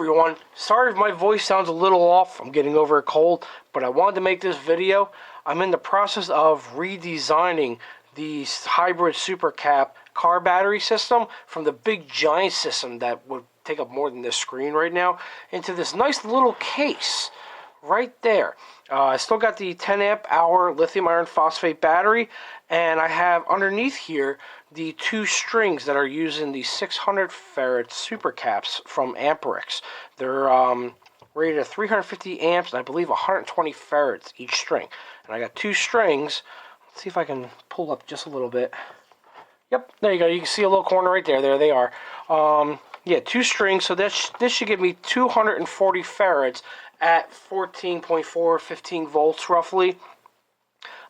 everyone, sorry if my voice sounds a little off. I'm getting over a cold, but I wanted to make this video. I'm in the process of redesigning the hybrid supercap car battery system from the big giant system that would take up more than this screen right now into this nice little case right there. I still got the 10 amp hour lithium iron phosphate battery, and I have underneath here the two strings that are using the 600 farad supercaps from Amperics. They're rated at 350 amps and I believe 120 farads each string. And I got two strings. Let's see if I can pull up just a little bit. Yep, there you go. You can see a little corner right there. There they are. Yeah, two strings. So this should give me 240 farads at 14.4, 15 volts roughly.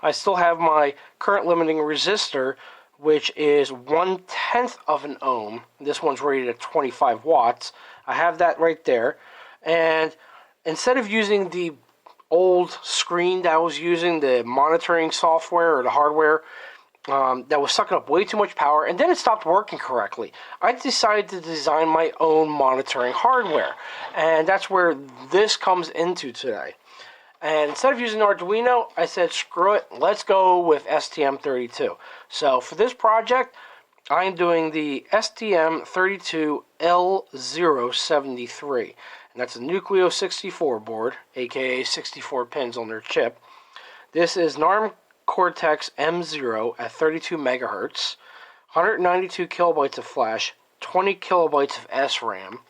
I still have my current limiting resistor, which is 1/10 of an ohm. This one's rated at 25 watts. I have that right there. And instead of using the old screen that I was using, the monitoring software or the hardware, that was sucking up way too much power, and then it stopped working correctly, I decided to design my own monitoring hardware. And that's where this comes into today. And instead of using Arduino, I said, screw it, let's go with STM32. So for this project, I am doing the STM32L073. And that's a Nucleo 64 board, aka 64 pins on their chip. This is an ARM Cortex M0 at 32 megahertz, 192 kilobytes of flash, 20 kilobytes of SRAM.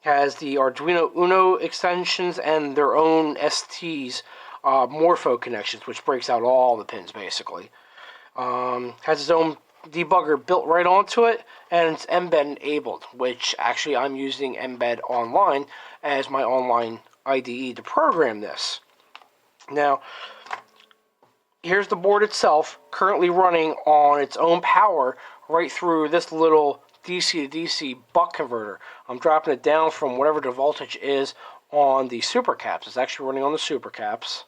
Has the Arduino Uno extensions and their own ST's Morpho connections, which breaks out all the pins basically. Has its own debugger built right onto it, and it's Mbed enabled, which actually I'm using Mbed Online as my online IDE to program this. Now, here's the board itself, currently running on its own power right through this little DC to DC buck converter. I'm dropping it down from whatever the voltage is on the supercaps. It's actually running on the supercaps.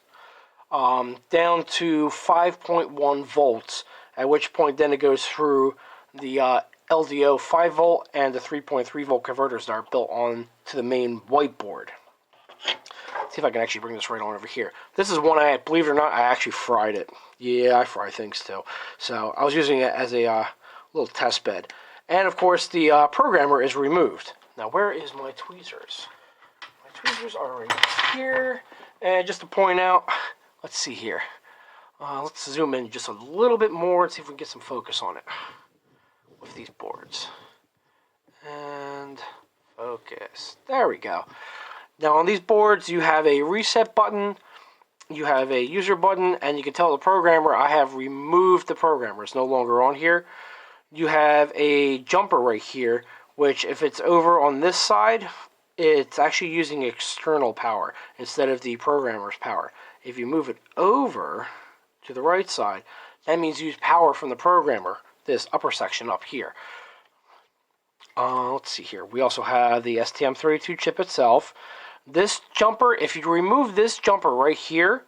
Down to 5.1 volts, at which point then it goes through the LDO 5 volt and the 3.3 volt converters that are built on to the main whiteboard. See if I can actually bring this right on over here. This is one believe it or not, I actually fried it. Yeah, I fry things too. So I was using it as a little test bed. And of course the programmer is removed. Now where is my tweezers? My tweezers are right here. And just to point out, let's see here. Let's zoom in just a little bit more and see if we can get some focus on it with these boards. And focus. There we go. Now on these boards you have a reset button, you have a user button, and you can tell the programmer I have removed the programmer. It's no longer on here. You have a jumper right here, which if it's over on this side, it's actually using external power instead of the programmer's power. If you move it over to the right side, that means use power from the programmer, this upper section up here. Let's see here. We also have the STM32 chip itself. This jumper, if you remove this jumper right here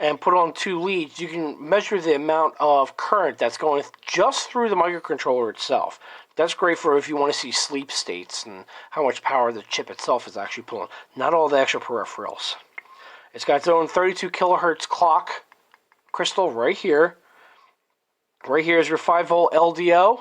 and put on two leads, you can measure the amount of current that's going just through the microcontroller itself. That's great for if you want to see sleep states and how much power the chip itself is actually pulling. Not all the extra peripherals. It's got its own 32 kilohertz clock crystal right here. Right here is your 5 volt LDO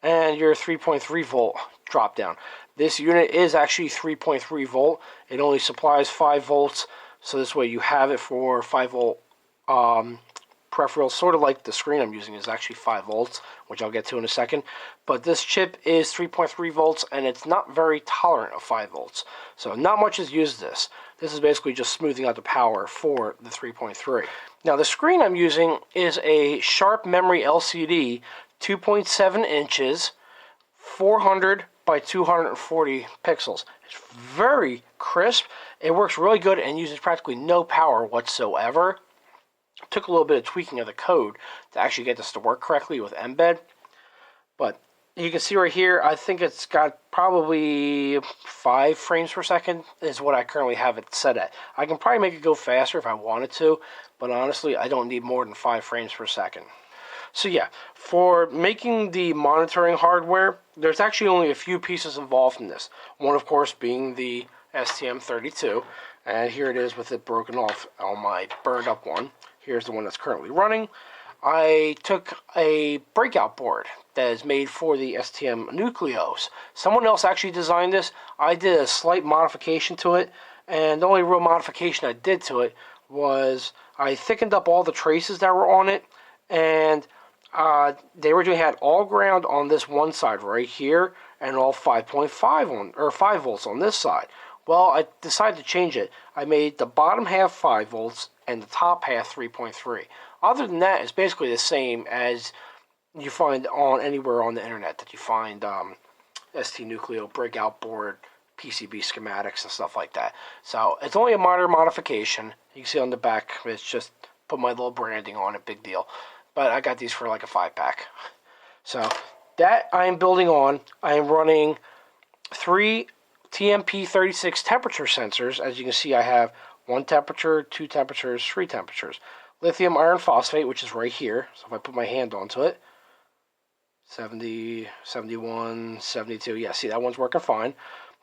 and your 3.3 volt drop down. This unit is actually 3.3 volt. It only supplies 5 volts, so this way you have it for 5 volt peripherals, sort of like the screen I'm using is actually 5 volts, which I'll get to in a second. But this chip is 3.3 volts, and it's not very tolerant of 5 volts. So not much is used this. This is basically just smoothing out the power for the 3.3. Now the screen I'm using is a Sharp Memory LCD, 2.7 inches, 400 by 240 pixels. It's very crisp. It works really good and uses practically no power whatsoever. It took a little bit of tweaking of the code to actually get this to work correctly with Mbed. But you can see right here, I think it's got probably 5 frames per second is what I currently have it set at. I can probably make it go faster if I wanted to, but honestly, I don't need more than 5 frames per second. So yeah, for making the monitoring hardware, there's actually only a few pieces involved in this. One, of course, being the STM32, and here it is with it broken off on my burned up one. Here's the one that's currently running. I took a breakout board that is made for the STM nucleos. Someone else actually designed this. I did a slight modification to it, and the only real modification I did to it was I thickened up all the traces that were on it, and they originally had all ground on this one side right here, and all 5.5 on, or 5 volts on this side. Well, I decided to change it. I made the bottom half 5 volts and the top half 3.3. Other than that, it's basically the same as you find on anywhere on the internet that you find ST Nucleo breakout board, PCB schematics and stuff like that. So it's only a minor modification. You can see on the back, it's just put my little branding on it, big deal. But I got these for like a 5-pack. So that I am building on. I am running 3 TMP36 temperature sensors. As you can see, I have 1 temperature, 2 temperatures, 3 temperatures. Lithium iron phosphate, which is right here. So if I put my hand onto it, 70, 71, 72. Yeah, see, that one's working fine.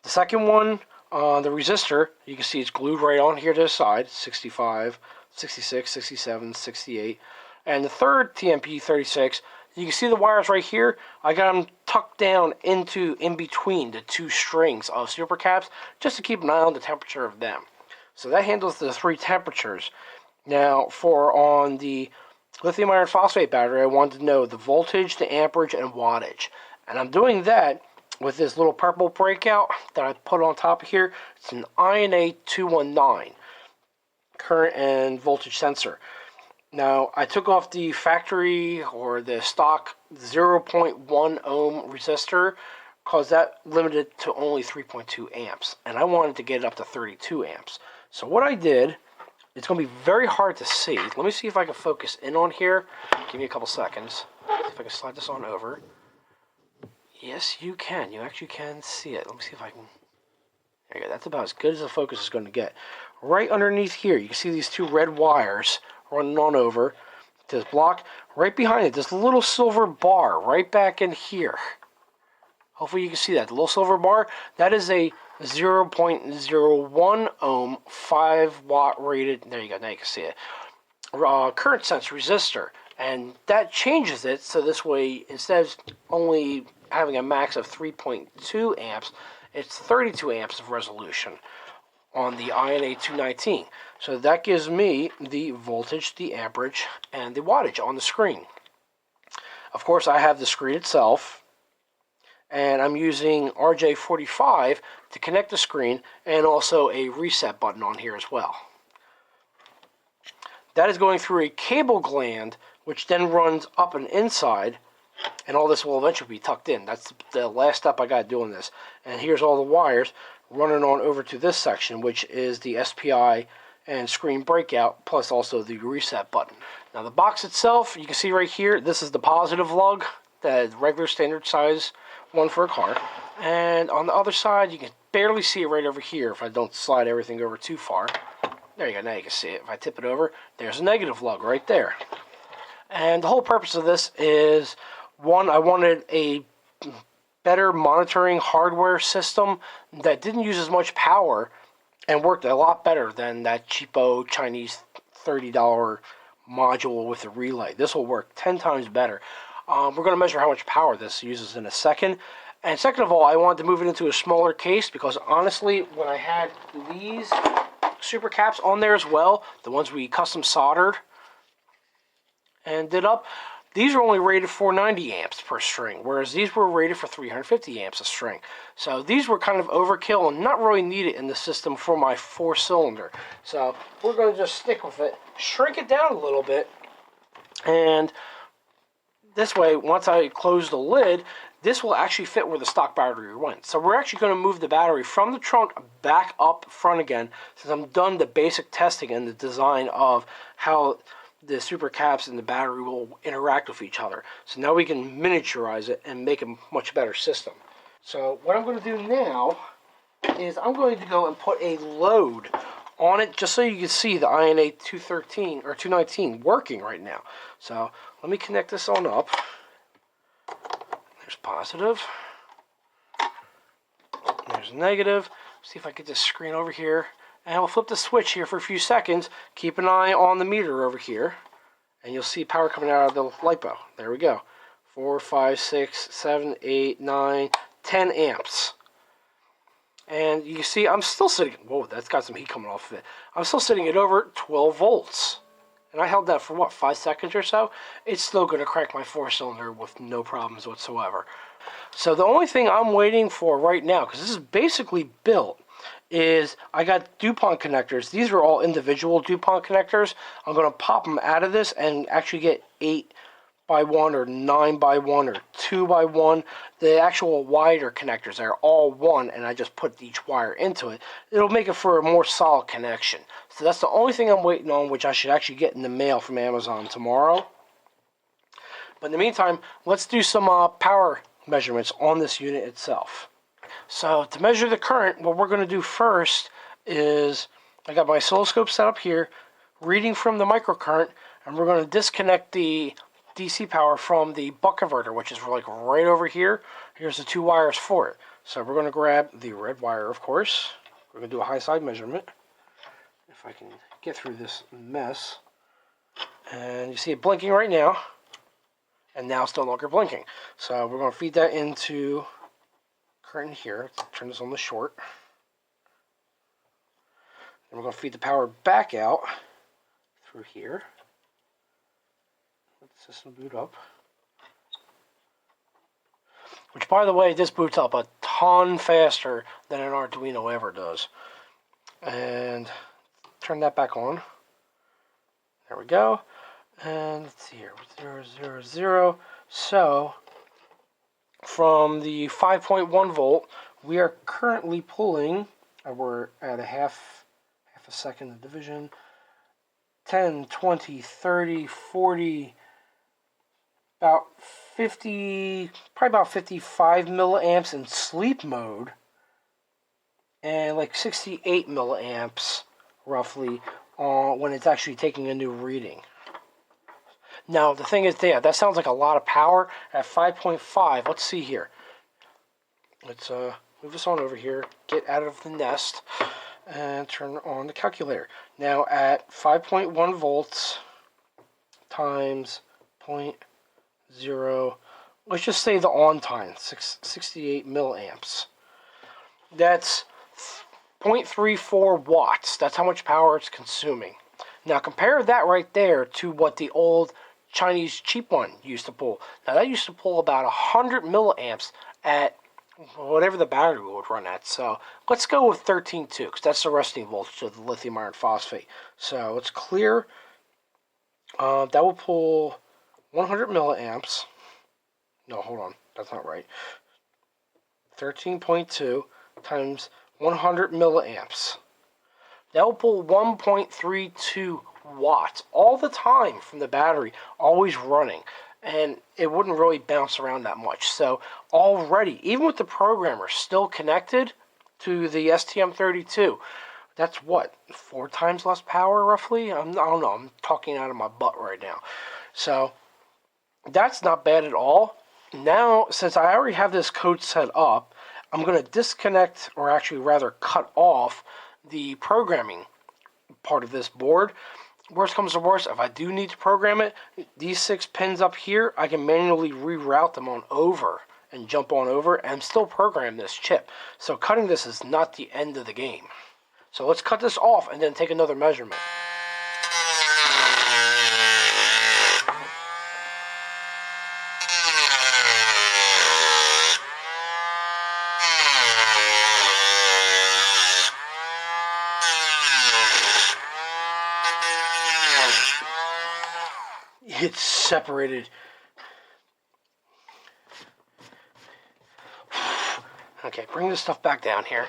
The second one, the resistor, you can see it's glued right on here to the side. 65, 66, 67, 68. And the third TMP36, you can see the wires right here. I got them tucked down in between the 2 strings of supercaps just to keep an eye on the temperature of them. So that handles the 3 temperatures. Now, on the lithium iron phosphate battery, I wanted to know the voltage, the amperage, and wattage. And I'm doing that with this little purple breakout that I put on top of here. It's an INA 219 current and voltage sensor. Now, I took off the factory or the stock 0.1 ohm resistor because that limited to only 3.2 amps. And I wanted to get it up to 32 amps. So what I did, it's going to be very hard to see. Let me see if I can focus in on here. Give me a couple seconds. See if I can slide this on over. Yes, you can. You actually can see it. Let me see if I can. There you go. That's about as good as the focus is going to get. Right underneath here, you can see these 2 red wires running on over to this block. Right behind it, this little silver bar right back in here. Hopefully you can see that. The little silver bar, that is a 0.01 ohm, 5 watt rated, there you go, now you can see it, current sense resistor. And that changes it, so this way, instead of only having a max of 3.2 amps, it's 32 amps of resolution on the INA 219. So that gives me the voltage, the amperage, and the wattage on the screen. Of course, I have the screen itself, and I'm using RJ45 to connect the screen, and also a reset button on here as well. That is going through a cable gland, which then runs up and inside, and all this will eventually be tucked in. That's the last step I got to do on this. And here's all the wires running on over to this section, which is the SPI and screen breakout, plus also the reset button. Now the box itself, you can see right here, this is the positive lug, the regular standard size one for a car. And on the other side, you can barely see it right over here if I don't slide everything over too far. There you go, now you can see it. If I tip it over, there's a negative lug right there. And the whole purpose of this is, one, I wanted a better monitoring hardware system that didn't use as much power and worked a lot better than that cheapo Chinese $30 module with a relay. This will work 10 times better. We're going to measure how much power this uses in a second. And second of all, I wanted to move it into a smaller case because honestly, when I had these super caps on there as well, the ones we custom soldered and did up, these are only rated for 90 amps per string, whereas these were rated for 350 amps a string. So these were kind of overkill and not really needed in the system for my 4-cylinder. So we're going to just stick with it, shrink it down a little bit, and this way, once I close the lid, this will actually fit where the stock battery went. So we're actually going to move the battery from the trunk back up front again, since I'm done the basic testing and the design of how the super caps and the battery will interact with each other. So now we can miniaturize it and make a much better system. So what I'm going to do now is I'm going to go and put a load on it just so you can see the INA 213 or 219 working right now. So let me connect this on up. There's positive. There's negative. See if I get this screen over here. And we'll flip the switch here for a few seconds. Keep an eye on the meter over here. And you'll see power coming out of the LiPo. There we go. 4, 5, 6, 7, 8, 9, 10 amps. And you can see I'm still sitting, whoa, that's got some heat coming off of it. I'm still sitting at over 12 volts. And I held that for what, 5 seconds or so? It's still going to crank my 4-cylinder with no problems whatsoever. So the only thing I'm waiting for right now, because this is basically built, is I got DuPont connectors. These are all individual DuPont connectors. I'm going to pop them out of this and actually get 8x1 or 9x1 or 2x1. The actual wider connectors are all one, and I just put each wire into it. It'll make it for a more solid connection. So that's the only thing I'm waiting on, which I should actually get in the mail from Amazon tomorrow. But in the meantime, let's do some power measurements on this unit itself. So to measure the current, what we're going to do first is I got my oscilloscope set up here, reading from the microcurrent, and we're going to disconnect the DC power from the buck converter, which is like right over here. Here's the 2 wires for it. So we're going to grab the red wire, of course. We're going to do a high side measurement. If I can get through this mess. And you see it blinking right now. And now it's no longer blinking. So we're going to feed that into current here. Let's turn this on the short. And we're going to feed the power back out through here. Let the system boot up. Which, by the way, this boots up a ton faster than an Arduino ever does. And turn that back on. There we go. And let's see here, 0, 0, 0. So, from the 5.1 volt, we are currently pulling, we're at a half a second of division, 10, 20, 30, 40, about 50, probably about 55 milliamps in sleep mode, and like 68 milliamps, roughly, when it's actually taking a new reading. Now, the thing is, yeah, that sounds like a lot of power at 5.5. Let's see here. Let's move this on over here, get out of the nest, and turn on the calculator. Now, at 5.1 volts times 0.0, let's just say the on time, 68 milliamps. That's 0.34 watts. That's how much power it's consuming. Now, compare that right there to what the old Chinese cheap one used to pull. Now that used to pull about 100 milliamps at whatever the battery would run at. So let's go with 13.2 because that's the resting voltage of the lithium iron phosphate. So let's clear. That will pull 100 milliamps. No, hold on. That's not right. 13.2 times 100 milliamps. That will pull 1.32 watts all the time from the battery, always running, and it wouldn't really bounce around that much. So already, even with the programmer still connected to the STM32, that's what, 4 times less power roughly? I don't know, I'm talking out of my butt right now. So that's not bad at all. Now, since I already have this code set up, I'm going to disconnect, or actually rather cut off, the programming part of this board. Worst comes to worst, if I do need to program it, these 6 pins up here, I can manually reroute them on over and jump on over and still program this chip. So cutting this is not the end of the game. So let's cut this off and then take another measurement. It's separated. Okay, bring this stuff back down here.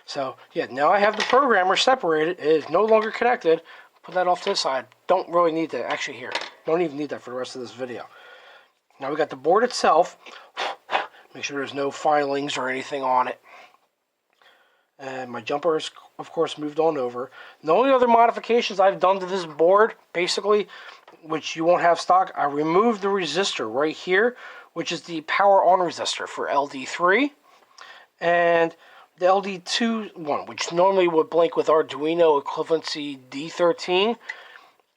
So, yeah, now I have the programmer separated. It is no longer connected. Put that off to the side. Don't really need that. Actually, here. Don't even need that for the rest of this video. Now we got the board itself. Make sure there's no filings or anything on it. And my jumper is, of course, moved on over. The only other modifications I've done to this board, basically, which you won't have stock, I removed the resistor right here, which is the power on resistor for LD3. And the LD2 one, which normally would blink with Arduino equivalency D13,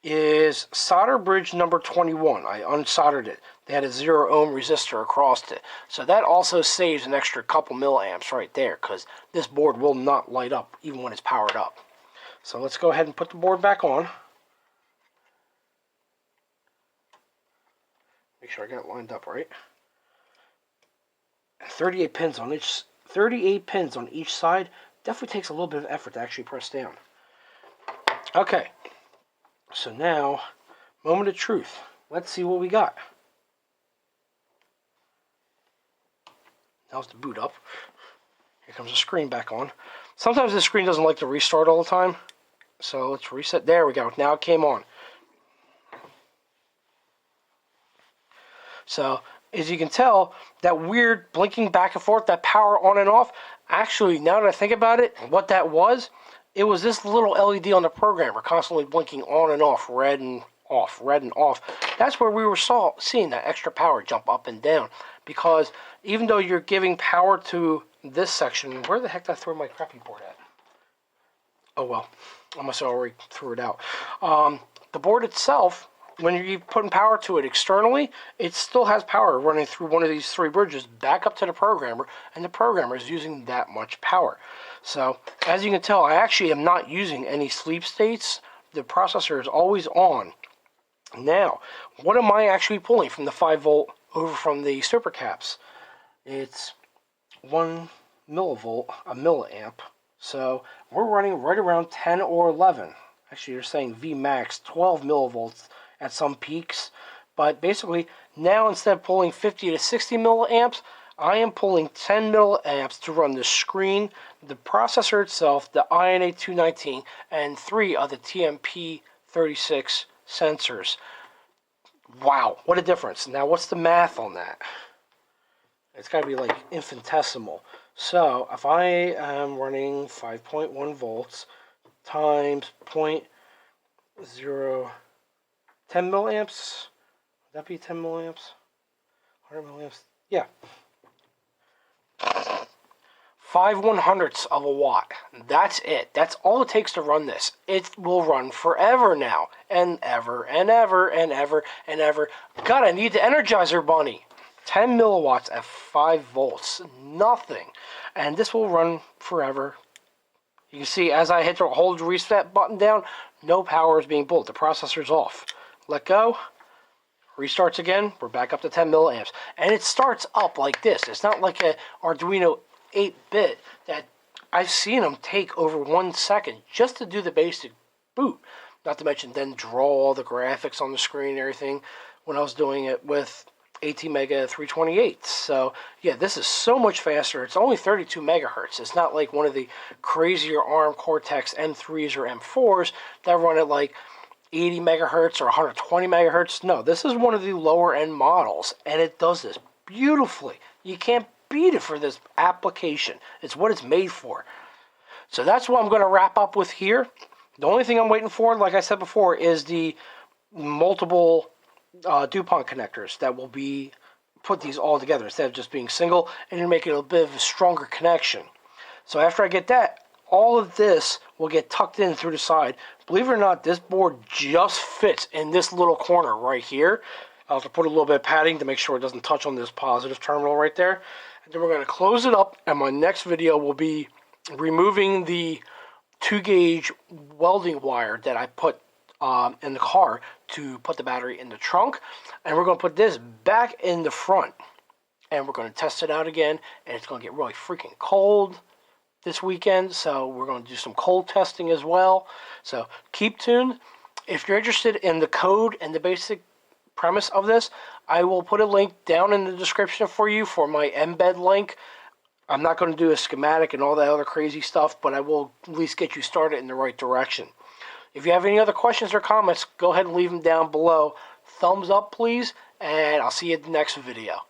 is solder bridge number 21. I unsoldered it. They had a 0 ohm resistor across it. So that also saves an extra couple milliamps right there, because this board will not light up even when it's powered up. So let's go ahead and put the board back on. Make sure I got it lined up right. 38 pins on each side. Definitely takes a little bit of effort to actually press down. Okay. So now, moment of truth. Let's see what we got. Now's the boot up. Here comes the screen back on. Sometimes the screen doesn't like to restart all the time. So let's reset. There we go. Now it came on. So, as you can tell, that weird blinking back and forth, that power on and off, actually, now that I think about it, what that was, it was this little LED on the programmer constantly blinking on and off, red and off, red and off. That's where we were seeing that extra power jump up and down. Because even though you're giving power to this section, where the heck did I throw my crappy board at? Oh well, I must have already threw it out. The board itself, when you're putting power to it externally, it still has power running through one of these 3 bridges back up to the programmer, and the programmer is using that much power. So, as you can tell, I actually am not using any sleep states. The processor is always on. Now, what am I actually pulling from the 5 volt over from the supercaps? It's 1 millivolt, a milliamp. So, we're running right around 10 or 11. Actually, you're saying Vmax, 12 millivolts at some peaks. But basically, now instead of pulling 50 to 60 milliamps, I am pulling 10 milliamps to run the screen, the processor itself, the INA219, and 3 of the TMP36 sensors. Wow, what a difference. Now, what's the math on that? It's got to be like infinitesimal. So, if I am running 5.1 volts times 0.0, 10 milliamps, would that be 10 milliamps? 100 milliamps? Yeah. 5/100ths of a watt. That's it. That's all it takes to run this. It will run forever now. And ever, and ever, and ever, and ever. God, I need the Energizer Bunny. 10 milliwatts at 5 volts. Nothing. And this will run forever. You can see as I hit the hold reset button down, no power is being pulled. The processor's off. Let go. Restarts again. We're back up to 10 milliamps. And it starts up like this. It's not like an Arduino 8-bit that I've seen them take over 1 second just to do the basic boot. Not to mention then draw all the graphics on the screen and everything when I was doing it with ATmega 328. So yeah, this is so much faster. It's only 32 megahertz. It's not like one of the crazier ARM Cortex M3s or M4s that run at like 80 megahertz or 120 megahertz. No, this is one of the lower end models, and it does this beautifully. You can't beat it for this application. It's what it's made for. So that's what I'm going to wrap up with here. The only thing I'm waiting for, like I said before, is the multiple DuPont connectors that will be put these all together instead of just being single, and to make it a bit of a stronger connection. So after I get that, all of this will get tucked in through the side. Believe it or not, this board just fits in this little corner right here. I'll have to put a little bit of padding to make sure it doesn't touch on this positive terminal right there. And then we're going to close it up, and my next video will be removing the 2-gauge welding wire that I put in the car to put the battery in the trunk. And we're going to put this back in the front. And we're going to test it out again, and it's going to get really freaking cold this weekend, so we're going to do some cold testing as well. So keep tuned. If you're interested in the code and the basic premise of this, I will put a link down in the description for you for my Mbed link. I'm not going to do a schematic and all that other crazy stuff, but I will at least get you started in the right direction. If you have any other questions or comments, go ahead and leave them down below. Thumbs up, please, and I'll see you in the next video.